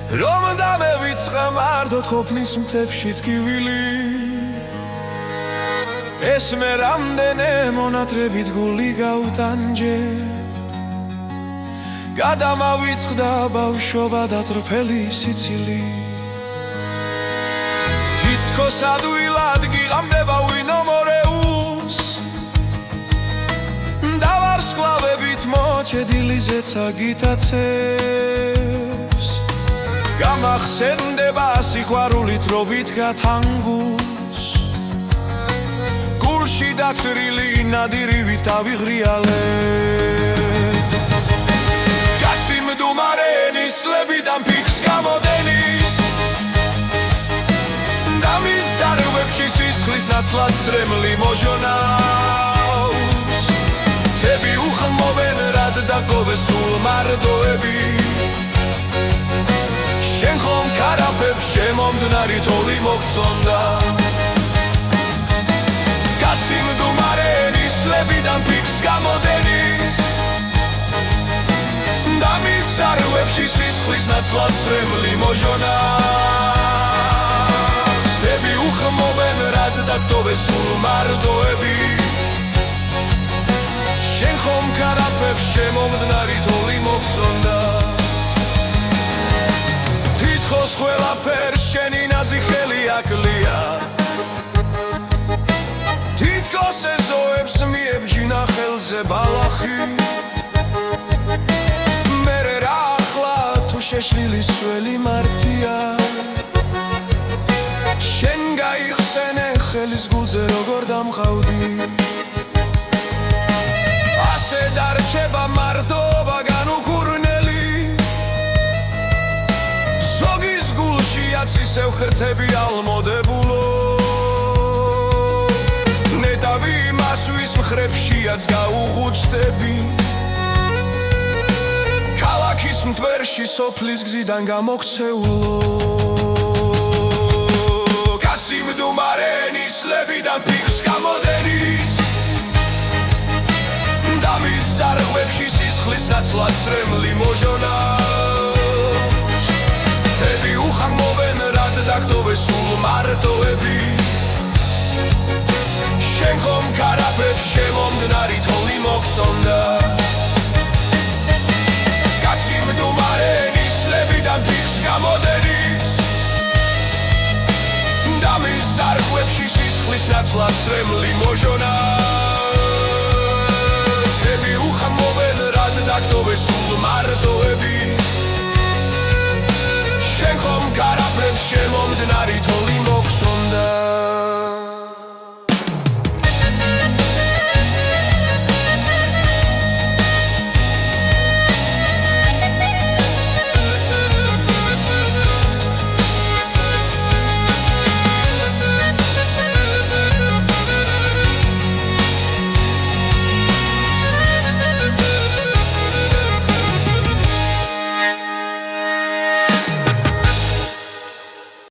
რომ დამევიწყა მარტოდ ყოფნის მთებში ტკივილი ეს მე რამდენე მონათრებით გული გავტანჯე გადამავიწყდა ბავშვობა და ტრფელი სიცილი თითქოს ადვილად გიღამდება ვინო მორეულს და ვარსკვლავებით მოჩედილი ზეცა გიტაცებს გამახსენდება სიყვარულით რობით გათანგულს გულში დაცრილი ნადირივით დავიღრიალებ კაცი მდუმარე ნისლებიდან ფიქს გამოდენის და მის ზარღვებში სისხლის ნაცვლად წრემლი მოჟონავს თები უხმობენ რად დაგოვეს სულ მარტოები შენ ხომ ქარაფებს შემომდნარი თოვლი მოგწონდა კაცი მდუმარე ნისლებიდან ფიქს გამოდენის და მის ზარღვებში სისხლის ნაცვლად წრემლი მოჟონავს თები უხმობენ რად დაგტოვეს სულ მარტოები შენ ხომ ქარაფებს შემომდნარი თოვლი მოგწონდა თითქოს ყველაფერს შენი ნაზი ხელი აკლია თითქოს ეზოებს მიებჯინა ხელზე ბალახი მერე რა ახლა თუ შეშლილი სველი მარტია შენ გაიხსენე ხელის გულზე როგორ დამყავდი ასე დარჩება მარტობაგან უკურნელი ზოგის გულშიაც ისევ ხრთები ალმოდებულო ნეტავი მასვის მხრებშიაც გაუღუჩდები ქალაქის მტვერში სოფლის გზიდან გამოქცეულო კაცი მდუმარე ნისლებიდან ფიქს გამოდენის და მის ზარღვებში სისხლის ნაცვლად წრემლი მოჟონავს თები უხმობენ რად დაგტოვეს სულ მარტოები შენ ხომ ქარაფებს შემომდნარი თოვლი მოგწონდა კაცი მდუმარე ნისლებიდან ფიქს გამოდენის და მის ზარღვებში სისხლის ნაცვლად წრემლი მოჟონავს თები უხმობენ რად დაგტოვეს სულ მარტოები შენ ხომ ქარაფებს შემომდნარი თოვლი მოგწონდა